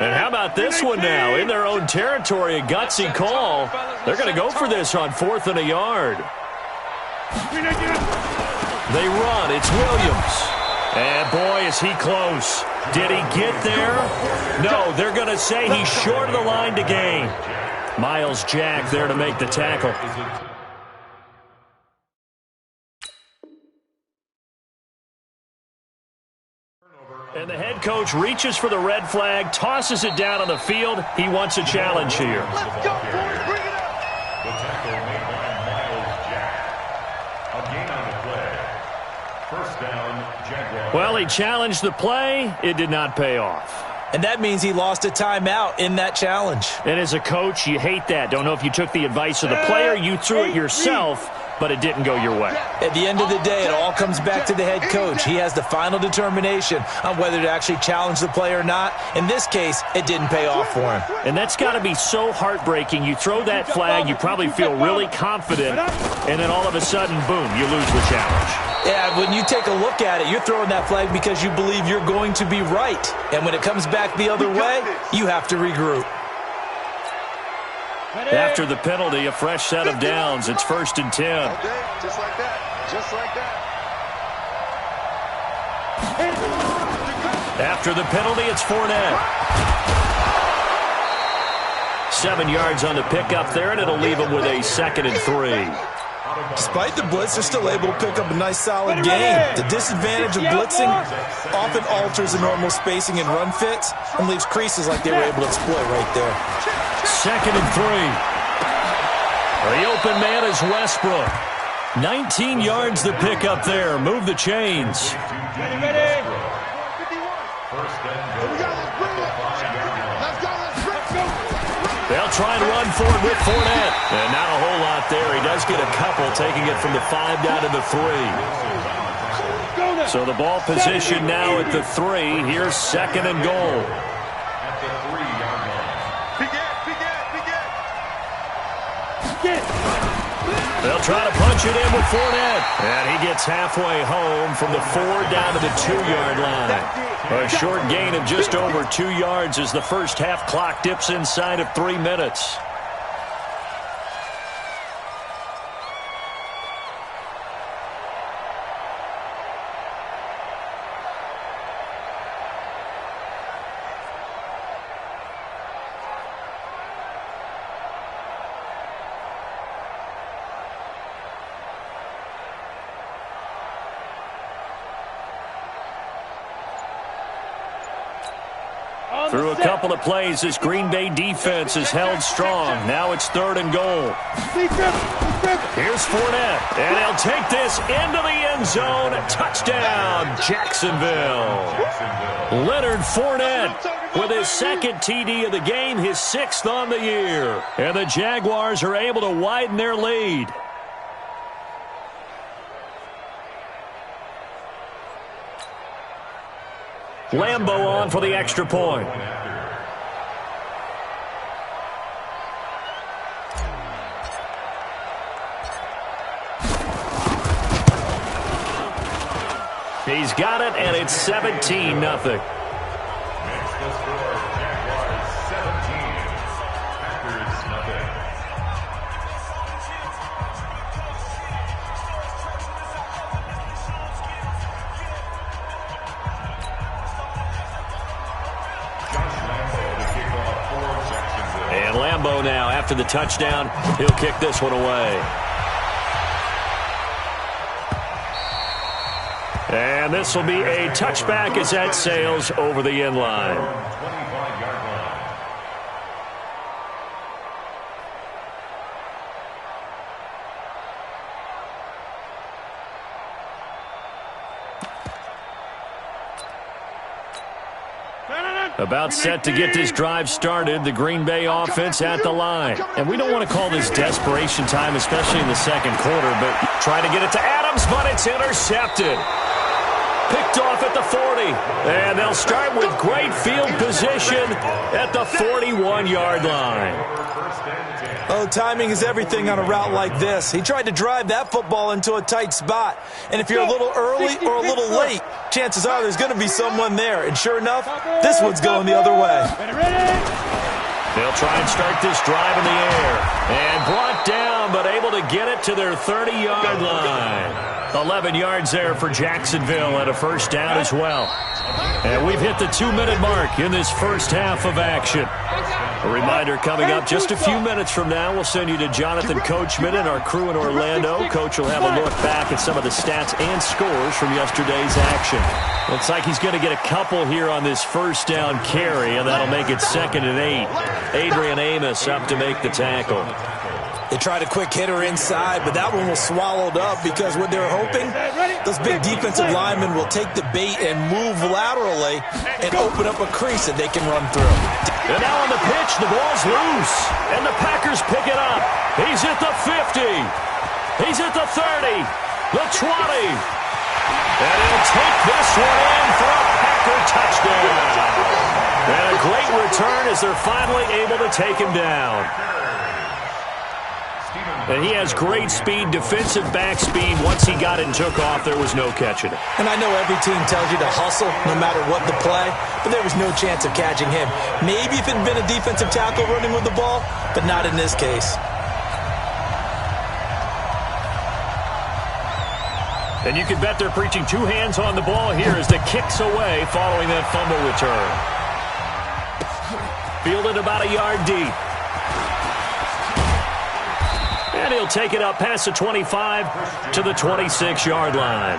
And how about this one now? In their own territory, a gutsy call. They're going to go for this on 4th and a yard. They run. It's Williams. And, boy, is he close. Did he get there? No, they're going to say he's short of the line to gain. Miles Jack there to make the tackle. And the head coach reaches for the red flag, tosses it down on the field. He wants a challenge here. Let's go, boys. Bring it up. The tackle made by Miles Jack. A gain on the play. First down, Jaguars. Well, he challenged the play. It did not pay off. And that means he lost a timeout in that challenge. And as a coach, you hate that. Don't know if you took the advice of the player, you threw it yourself, but it didn't go your way. At the end of the day, it all comes back to the head coach. He has the final determination on whether to actually challenge the play or not. In this case, it didn't pay off for him. And that's got to be so heartbreaking. You throw that flag, you probably feel really confident, and then all of a sudden, boom, you lose the challenge. Yeah, when you take a look at it, you're throwing that flag because you believe you're going to be right. And when it comes back the other way, you have to regroup. After the penalty, a fresh set of downs. It's 1st and 10. Just like that. Just like that. After the penalty, it's Fournette. 7 yards on the pickup there, and it'll leave him with a 2nd and 3. Despite the blitz, they're still able to pick up a nice, solid gain. The disadvantage of blitzing often alters the normal spacing and run fits and leaves creases like they were able to exploit right there. 2nd and 3. The open man is Westbrook. 19 yards to pick up there. Move the chains. They'll try and run for it with Fournette. And not a whole lot there. He does get a couple, taking it from the 5 down to the 3. So the ball position now at the 3. Here's 2nd and goal. At the 3-yard line. They'll try to punch it in with Fournette. And he gets halfway home from the 4 down to the 2-yard line. A short gain of just over 2 yards as the first half clock dips inside of 3 minutes. Through a couple of plays, this Green Bay defense is held strong. Now it's 3rd and goal. Here's Fournette, and he'll take this into the end zone. Touchdown, Jacksonville. Leonard Fournette with his 2nd TD of the game, his 6th on the year. And the Jaguars are able to widen their lead. Lambeau on for the extra point. He's got it, and it's 17-0. Makes the score Jaguars 17, Packers nothing. And Lambeau now, after the touchdown, he'll kick this one away. And this will be a touchback as that sails over the end line. 25-yard line. About set to get this drive started, the Green Bay offense at the line. And we don't want to call this desperation time, especially in the second quarter, but try to get it to Adams, but it's intercepted. Picked picked off at the 40. And they'll start with great field position at the 41-yard line. Oh, timing is everything on a route like this. He tried to drive that football into a tight spot. And if you're a little early or a little late, chances are there's going to be someone there. And sure enough, this one's going the other way. They'll try and start this drive in the air. And brought down, but able to get it to their 30-yard line. 11 yards there for Jacksonville and a first down as well. And we've hit the 2-minute mark in this first half of action. A reminder coming up just a few minutes from now, we'll send you to Jonathan Coachman and our crew in Orlando. Coach will have a look back at some of the stats and scores from yesterday's action. Looks like he's going to get a couple here on this first down carry, and that'll make it 2nd and 8. Adrian Amos up to make the tackle. They tried a quick hitter inside, but that one was swallowed up because what they were hoping, those big defensive linemen will take the bait and move laterally and open up a crease that they can run through. And now on the pitch, the ball's loose, and the Packers pick it up. He's at the 50. He's at the 30, the 20. And he'll take this one in for a Packer touchdown. And a great return as they're finally able to take him down. And he has great speed, defensive back speed. Once he got it and took off, there was no catching it. And I know every team tells you to hustle no matter what the play, but there was no chance of catching him. Maybe if it had been a defensive tackle running with the ball, but not in this case. And you can bet they're preaching 2 hands on the ball here as the kick's away following that fumble return. Fielded about a yard deep. And he'll take it up past the 25 to the 26-yard line.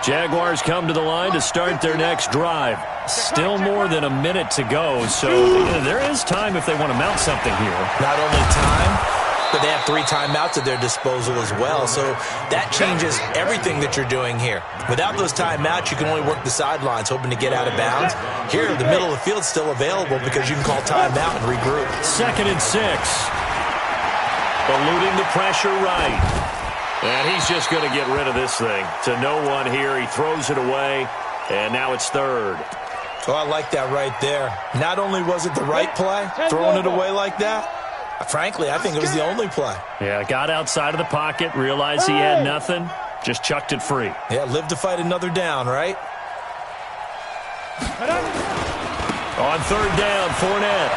Jaguars come to the line to start their next drive. Still more than a minute to go, so there is time if they want to mount something here. Not only time, but they have 3 timeouts at their disposal as well, so that changes everything that you're doing here. Without those timeouts, you can only work the sidelines, hoping to get out of bounds. Here, the middle of the field's still available because you can call timeout and regroup. 2nd and 6. Eluding the pressure right. And he's just going to get rid of this thing. To no one here. He throws it away, and now it's 3rd. Oh, I like that right there. Not only was it the right play, throwing it away like that, frankly, I think it was the only play. Yeah, got outside of the pocket, realized he had nothing, just chucked it free. Yeah, live to fight another down, right? On 3rd down, Fournette.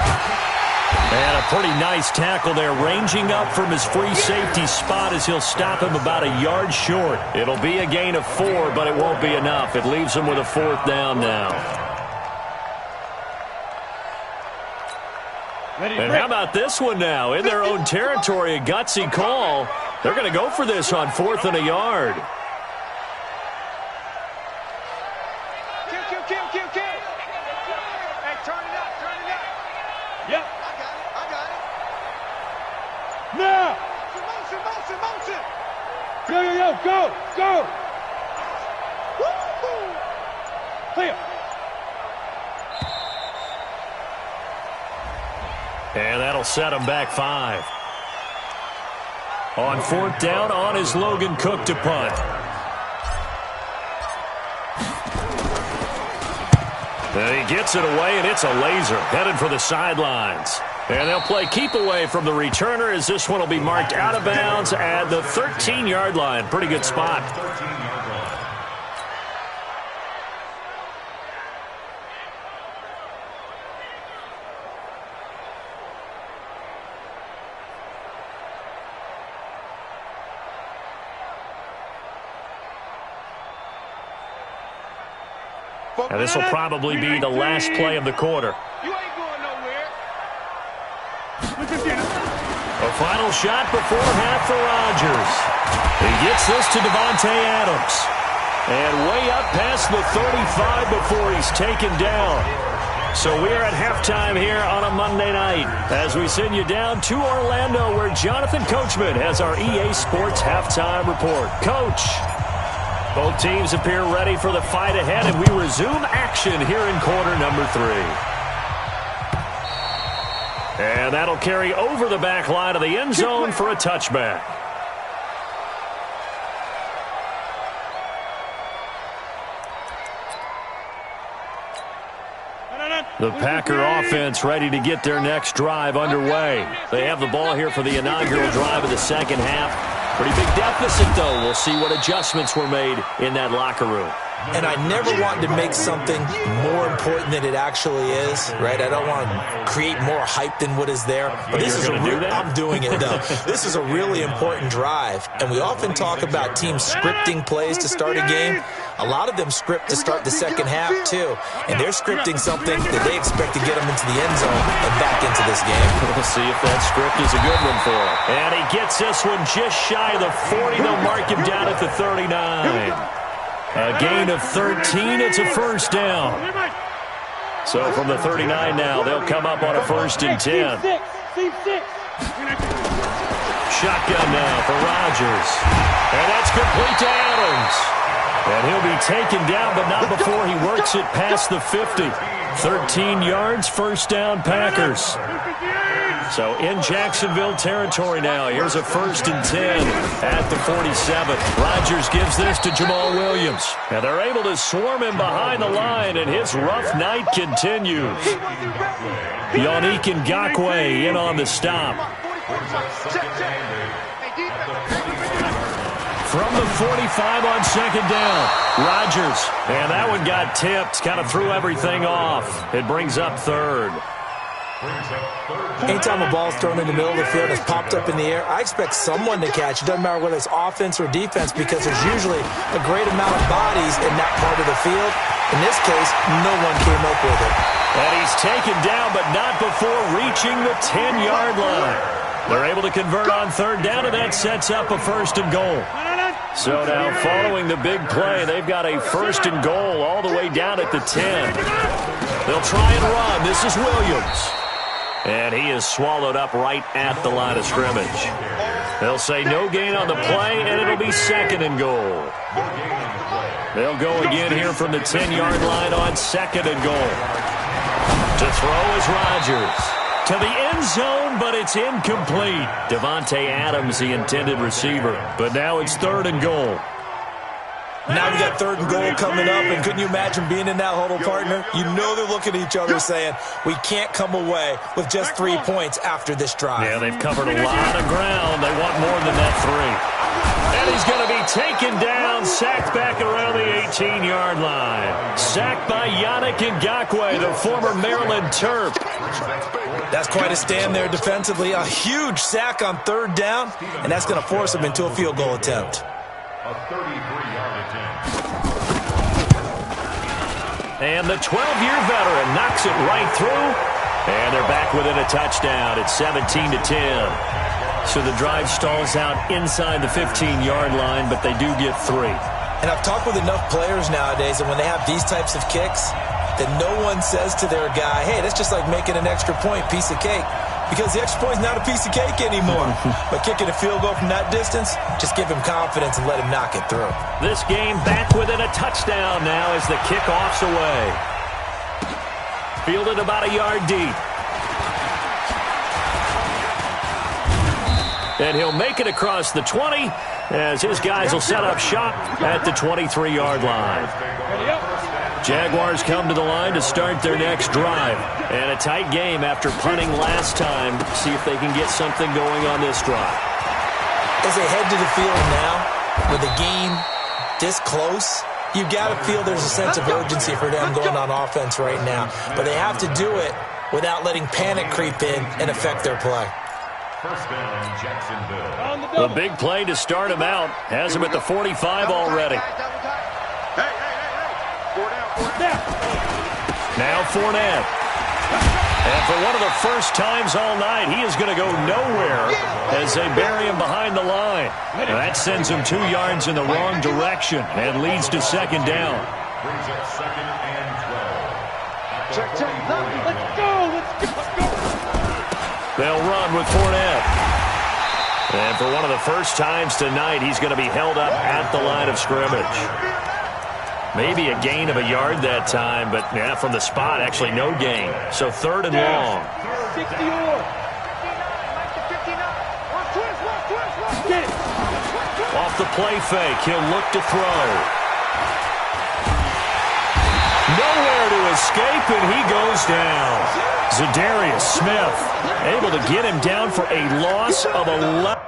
And a pretty nice tackle there, ranging up from his free safety spot as he'll stop him about a yard short. It'll be a gain of 4, but it won't be enough. It leaves him with a 4th down now. And how about this one now? In their own territory, a gutsy call. They're going to go for this on 4th and a yard. Hey, turn it up. Yep. I got it. Now. Motion. Go. Woo-hoo. Clear. And that'll set him back 5. On 4th down, on is Logan Cook to punt. And he gets it away, and it's a laser headed for the sidelines. And they'll play keep away from the returner as this one will be marked out of bounds at the 13-yard line. Pretty good spot. And this will probably be the last play of the quarter. You ain't going nowhere. A final shot before half for Rodgers. He gets this to Devontae Adams. And way up past the 35 before he's taken down. So we are at halftime here on a Monday night as we send you down to Orlando where Jonathan Coachman has our EA Sports halftime report. Coach. Both teams appear ready for the fight ahead, and we resume action here in quarter number 3. And that'll carry over the back line of the end zone for a touchback. The Packer offense ready to get their next drive underway. They have the ball here for the inaugural drive of the second half. Pretty big deficit, though. We'll see what adjustments were made in that locker room. And I never want to make something more important than it actually is, right? I don't want to create more hype than what is there. But this is I'm doing it, though. This is a really important drive. And we often talk about teams scripting plays to start a game. A lot of them script to start the second half, too. And they're scripting something that they expect to get them into the end zone and back into this game. We'll see if that script is a good one for him. And he gets this one just shy of the 40. They'll mark him down at the 39. A gain of 13. It's a first down. So from the 39 now, they'll come up on a 1st and 10. Shotgun now for Rodgers. And that's complete to Adams. And he'll be taken down, but not before he works it past the 50. 13 yards, first down, Packers. So in Jacksonville territory now. Here's a 1st and 10 at the 47. Rodgers gives this to Jamal Williams. And they're able to swarm him behind the line, and his rough night continues. Yannick Ngakoue in on the stop. From the 45 on 2nd down, Rodgers. And that one got tipped, kind of threw everything off. It brings up 3rd. Anytime a ball's thrown in the middle of the field and it's popped up in the air, I expect someone to catch. It doesn't matter whether it's offense or defense because there's usually a great amount of bodies in that part of the field. In this case, no one came up with it. And he's taken down, but not before reaching the 10-yard line. They're able to convert on 3rd down, and that sets up a 1st and goal. So now following the big play, they've got a 1st and goal all the way down at the 10. They'll try and run. This is Williams. And he is swallowed up right at the line of scrimmage. They'll say no gain on the play, and it'll be 2nd and goal. They'll go again here from the 10-yard line on 2nd and goal. To throw is Rodgers. To the end zone, but it's incomplete. Devontae Adams, the intended receiver. But now it's 3rd and goal. Now we got 3rd and goal coming up, and couldn't you imagine being in that huddle, partner? You know they're looking at each other saying, we can't come away with just 3 points after this drive. Yeah, they've covered a lot of ground. They want more than that 3. And he's going to be taken down, sacked back around the 18-yard line. Sacked by Yannick Ngakoue, the former Maryland Terp. That's quite a stand there defensively. A huge sack on 3rd down, and that's going to force him into a field goal attempt. A 33-yard attempt. And the 12-year veteran knocks it right through. And they're back within a touchdown. It's 17-10. So the drive stalls out inside the 15-yard line, but they do get 3. And I've talked with enough players nowadays, and when they have these types of kicks, that no one says to their guy, hey, that's just like making an extra point, piece of cake. Because the extra point is not a piece of cake anymore. But kicking a field goal from that distance, just give him confidence and let him knock it through. This game back within a touchdown now as the kickoff's away. Fielded about a yard deep. And he'll make it across the 20 as his guys will set up shop at the 23-yard line. Jaguars come to the line to start their next drive. And a tight game after punting last time. See if they can get something going on this drive. As they head to the field now, with the game this close, you got to feel there's a sense of urgency for them going on offense right now. But they have to do it without letting panic creep in and affect their play. First down, Jacksonville. The big play to start him out. Has him at the 45 already. Now Fournette. And for one of the first times all night, he is going to go nowhere as they bury him behind the line. And that sends him 2 yards in the wrong direction and leads to 2nd down. Brings up 2nd and 12. Check. Let's go. They'll run with Fournette. And for one of the first times tonight, he's going to be held up at the line of scrimmage. Maybe a gain of a yard that time, but yeah, from the spot, actually no gain. So 3rd and long. 60 or 59. Off the play fake, he'll look to throw. Nowhere to escape, and he goes down. Zadarius Smith able to get him down for a loss of 11.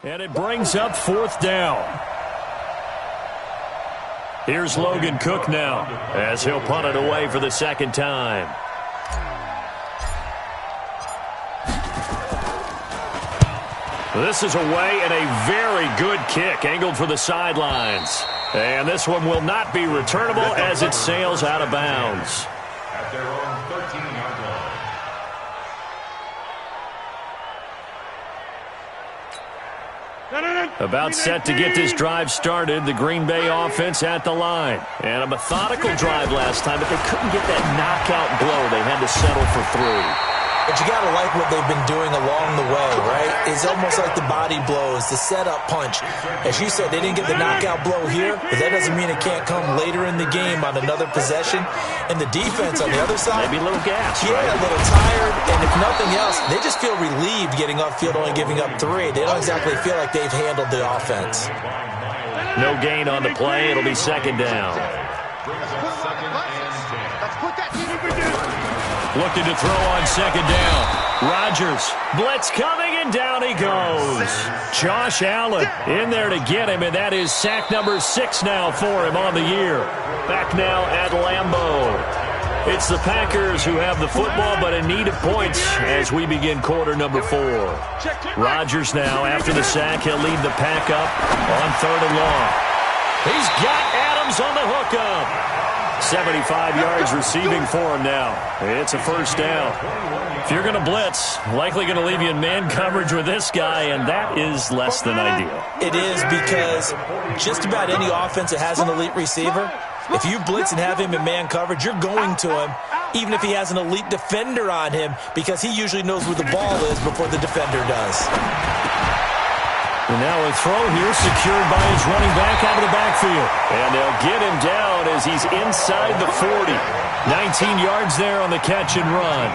And it brings up 4th down. Here's Logan Cook now as he'll punt it away for the 2nd time. This is away and a very good kick angled for the sidelines. And this one will not be returnable as it sails out of bounds. At their own 13-yard line. About set to get this drive started, the Green Bay offense at the line. And a methodical drive last time, but they couldn't get that knockout blow. They had to settle for 3. But you got to like what they've been doing along the way, right? It's almost like the body blows, the setup punch. As you said, they didn't get the knockout blow here, but that doesn't mean it can't come later in the game on another possession. And the defense on the other side, maybe a little gas, yeah, right? A little tired. And if nothing else, they just feel relieved getting off field, only giving up 3. They don't exactly feel like they've handled the offense. No gain on the play. It'll be 2nd down. Looking to throw on 2nd down. Rodgers, blitz coming, and down he goes. Josh Allen in there to get him, and that is sack number 6 now for him on the year. Back now at Lambeau. It's the Packers who have the football, but in need of points as we begin quarter number 4. Rodgers now, after the sack, he'll lead the pack up on 3rd and long. He's got Adams on the hookup. 75 yards receiving for him now. It's a 1st down. If you're going to blitz, likely going to leave you in man coverage with this guy, and that is less than ideal. It is, because just about any offense that has an elite receiver, if you blitz and have him in man coverage, you're going to him, even if he has an elite defender on him, because he usually knows where the ball is before the defender does. And now a throw here secured by his running back out of the backfield. And they'll get him down as he's inside the 40. 19 yards there on the catch and run.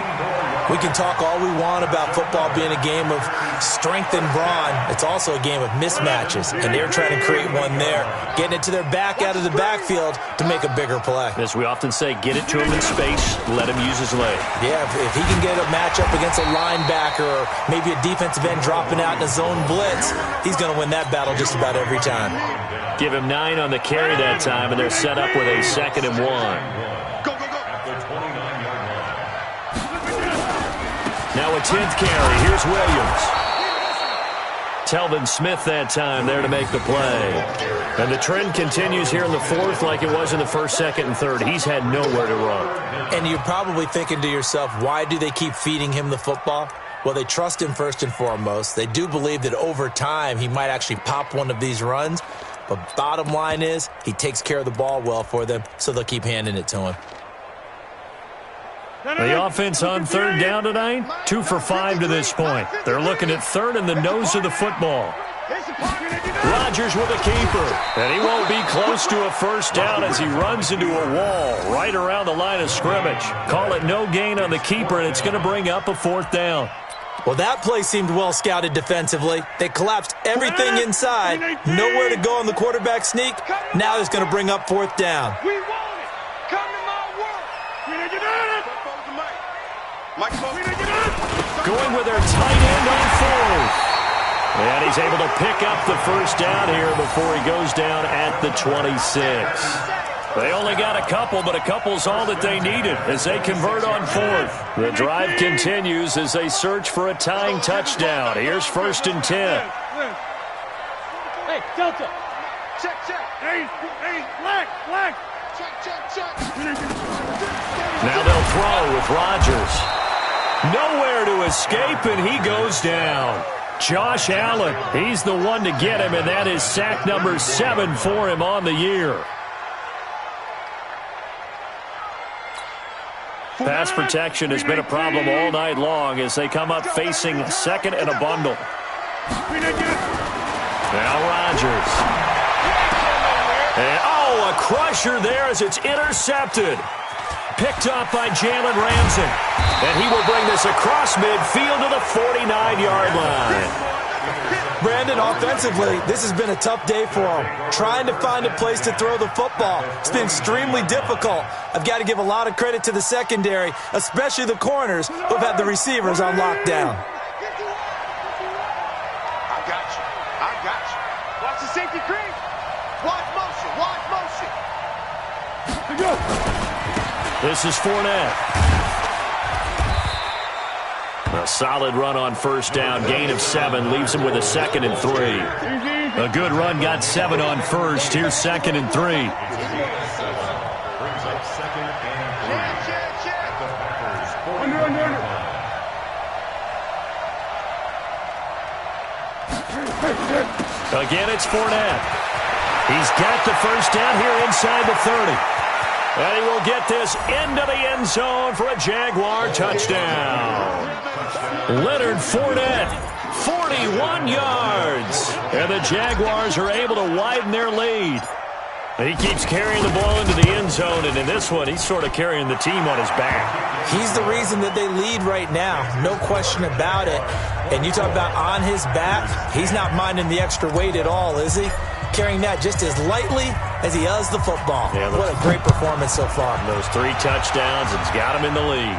We can talk all we want about football being a game of strength and brawn. It's also a game of mismatches, and they're trying to create one there, getting it to their back out of the backfield to make a bigger play. As we often say, get it to him in space, let him use his leg. Yeah, if he can get a matchup against a linebacker or maybe a defensive end dropping out in a zone blitz, he's going to win that battle just about every time. Give him 9 on the carry that time, and they're set up with a 2nd and 1. Now a 10th carry. Here's Williams. Telvin Smith that time there to make the play. And the trend continues here in the 4th like it was in the 1st, 2nd, and 3rd. He's had nowhere to run. And you're probably thinking to yourself, why do they keep feeding him the football? Well, they trust him first and foremost. They do believe that over time he might actually pop one of these runs. But bottom line is he takes care of the ball well for them, so they'll keep handing it to him. The offense on 3rd down tonight, 2 for 5 to this point. They're looking at 3rd and the nose of the football. Rodgers with a keeper. And he won't be close to a first down as he runs into a wall right around the line of scrimmage. Call it no gain on the keeper, and it's going to bring up a fourth down. Well, that play seemed well scouted defensively. They collapsed everything inside. Nowhere to go on the quarterback sneak. Now it's going to bring up fourth down. We want it. Come to my work. Going with their tight end on fourth. And he's able to pick up the first down here before he goes down at the 26. They only got a couple, but a couple is all that they needed as they convert on fourth. The drive continues as they search for a tying touchdown. Here's 1st and 10. Hey, Delta. Check, check. Hey, black. Check. Now they'll throw with Rodgers. Nowhere to escape, and he goes down. Josh Allen, he's the one to get him, and that is sack number 7 for him on the year. Pass protection has been a problem all night long as they come up facing second and a bundle. Now Rodgers. And, a crusher there as it's intercepted. Picked up by Jalen Ramsey. And he will bring this across midfield to the 49-yard line. Brandon, offensively, this has been a tough day for him. Trying to find a place to throw the football. It's been extremely difficult. I've got to give a lot of credit to the secondary, especially the corners who have had the receivers on lockdown. I got you. Watch the safety creep. Watch motion. This is Fournette. A solid run on first down. Gain of 7 leaves him with a 2nd and 3. A good run got 7 on first. Here's 2nd and 3. Brings up 2nd and 3. At the Packers 40-yard line. Again, it's Fournette. He's got the first down here inside the 30. And he will get this into the end zone for a Jaguar touchdown. Leonard Fournette, 41 yards. And the Jaguars are able to widen their lead. He keeps carrying the ball into the end zone, and in this one, he's sort of carrying the team on his back. He's the reason that they lead right now, no question about it. And you talk about on his back, he's not minding the extra weight at all, is he? Carrying that just as lightly as he does the football. Yeah, what a great performance so far. Those 3 touchdowns, it's got him in the lead.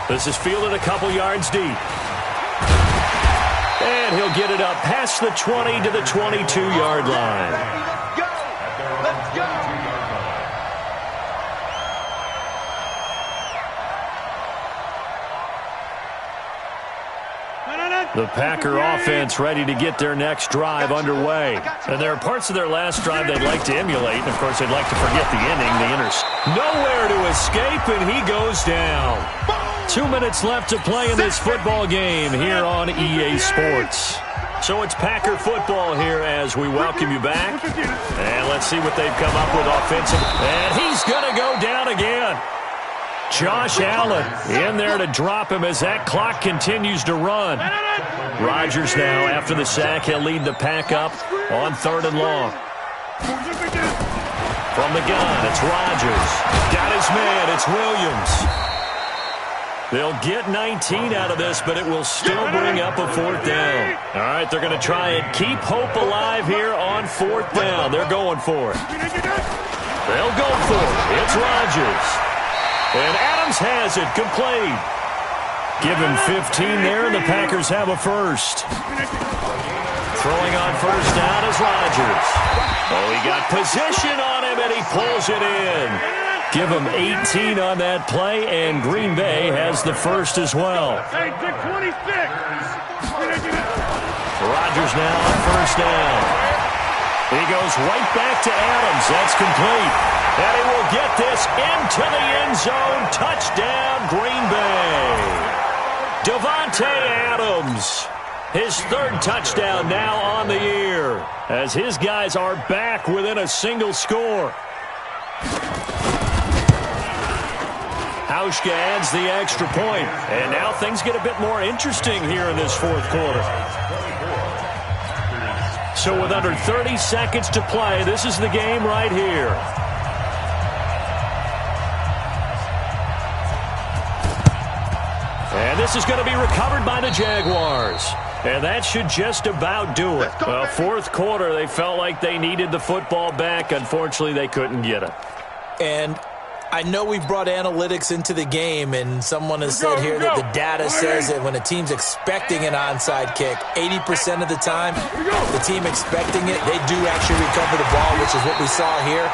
This is fielded a couple yards deep. And he'll get it up past the 20 to the 22-yard line. Let's go. The Packer offense ready to get their next drive underway. And there are parts of their last drive they'd like to emulate. And, of course, they'd like to forget the inning, Nowhere to escape, and he goes down. 2 minutes left to play in this football game here on EA Sports. So it's Packer football here as we welcome you back. And let's see what they've come up with offensively. And he's going to go down again. Josh Allen in there to drop him as that clock continues to run. Rodgers now, after the sack, he'll lead the pack up on 3rd and long. From the gun, it's Rodgers. Got his man, it's Williams. They'll get 19 out of this, but it will still bring up a 4th down. All right, they're going to try and keep hope alive here on 4th down. They're going for it. They'll go for it. It's Rodgers. And Adams has it, complete. Give him 15 there, and the Packers have a first. Throwing on first down is Rodgers. Oh, he got position on him, and he pulls it in. Give him 18 on that play, and Green Bay has the first as well. Hey, Dick 26. Rodgers now on first down. He goes right back to Adams. That's complete. And he will get this into the end zone. Touchdown, Green Bay. Davante Adams, his 3rd touchdown now on the year, as his guys are back within a single score. Hauschka adds the extra point, and now things get a bit more interesting here in this 4th quarter. So with under 30 seconds to play, this is the game right here. And this is going to be recovered by the Jaguars. And that should just about do it. Well, fourth quarter, they felt like they needed the football back. Unfortunately, they couldn't get it. And I know we've brought analytics into the game, and someone has said here that the data says that when a team's expecting an onside kick, 80% of the time, the team expecting it, they do actually recover the ball, which is what we saw here.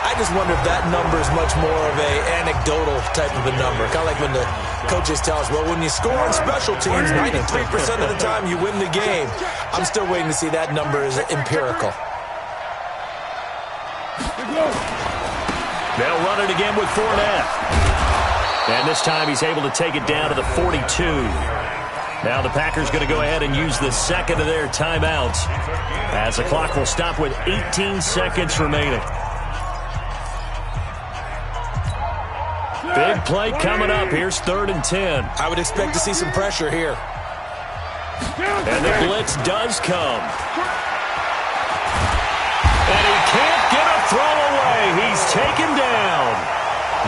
I just wonder if that number is much more of an anecdotal type of a number. Kind of like when the coaches tell us, well, when you score on special teams, 93% of the time you win the game. I'm still waiting to see that number is empirical. They'll run it again with Fournette. And this time he's able to take it down to the 42. Now the Packers going to go ahead and use the second of their timeouts as the clock will stop with 18 seconds remaining. Big play coming up. Here's 3rd and 10. I would expect to see some pressure here. And the blitz does come. And he can't get a throw away. He's taken down.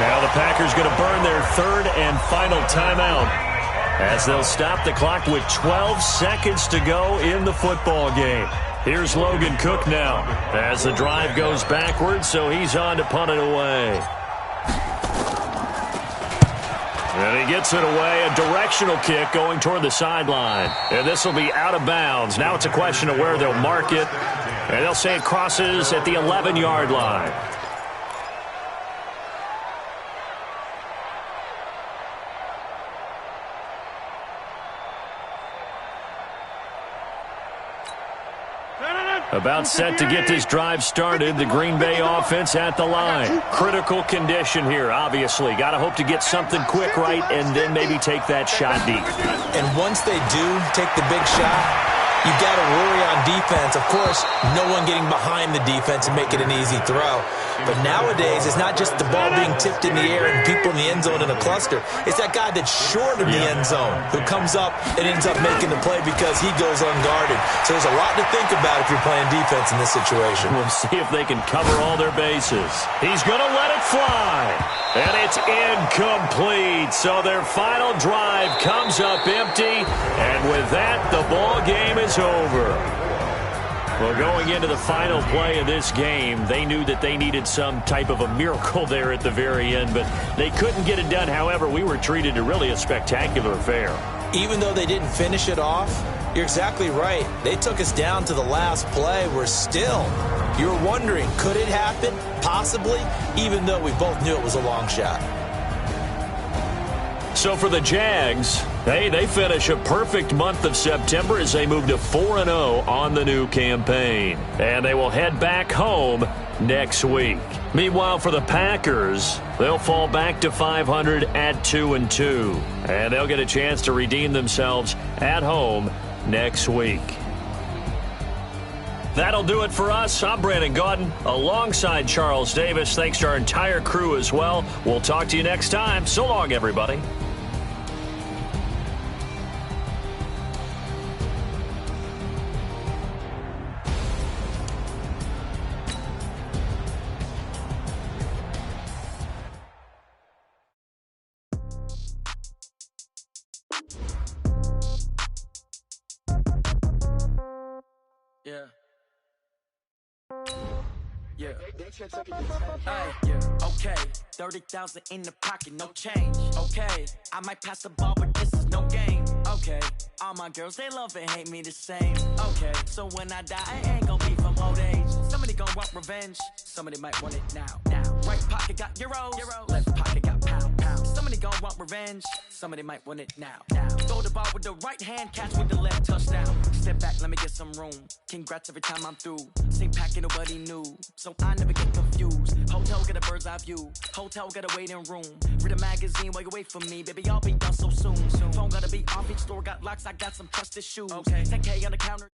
Now the Packers going to burn their 3rd and final timeout as they'll stop the clock with 12 seconds to go in the football game. Here's Logan Cook now as the drive goes backwards, so he's on to punt it away. And he gets it away, a directional kick going toward the sideline. And this will be out of bounds. Now it's a question of where they'll mark it. And they'll say it crosses at the 11-yard line. About set to get this drive started, the Green Bay offense at the line. Critical condition here, obviously. Got to hope to get something quick right and then maybe take that shot deep. And once they do take the big shot, you've got to worry on defense. Of course, no one getting behind the defense and make it an easy throw. But nowadays, it's not just the ball being tipped in the air and people in the end zone in a cluster. It's that guy that's short of the end zone who comes up and ends up making the play because he goes unguarded. So there's a lot to think about if you're playing defense in this situation. We'll see if they can cover all their bases. He's going to let it fly. And it's incomplete. So their final drive comes up empty. And with that, the ball game is over. Well, going into the final play of this game, they knew that they needed some type of a miracle there at the very end, but they couldn't get it done. However, we were treated to really a spectacular affair. Even though they didn't finish it off, you're exactly right. They took us down to the last play. We're still, you're wondering, could it happen? Possibly, even though we both knew it was a long shot. So for the Jags, they finish a perfect month of September as they move to 4-0 on the new campaign. And they will head back home next week. Meanwhile, for the Packers, they'll fall back to 500 at 2-2. And they'll get a chance to redeem themselves at home next week. That'll do it for us. I'm Brandon Gaudin alongside Charles Davis. Thanks to our entire crew as well. We'll talk to you next time. So long, everybody. Okay, 30,000 in the pocket, no change. Okay, I might pass the ball, but this is no game. Okay, all my girls, they love and hate me the same. Okay, so when I die, I ain't gonna be from old age. Somebody gonna want revenge, somebody might want it now. Right pocket got euros, left pocket got pound. Somebody gonna want revenge, somebody might want it now. Throw the ball with the right hand, catch with the left, touchdown. Step back, let me get some room. Congrats every time I'm through. Same packet, nobody knew, so I never get confused. Hotel got a bird's eye view, hotel got a waiting room. Read a magazine while you wait for me, baby, I'll be done so soon. Phone gotta be off, each store got locks, I got some trusted shoes. Okay, 10K on the counter.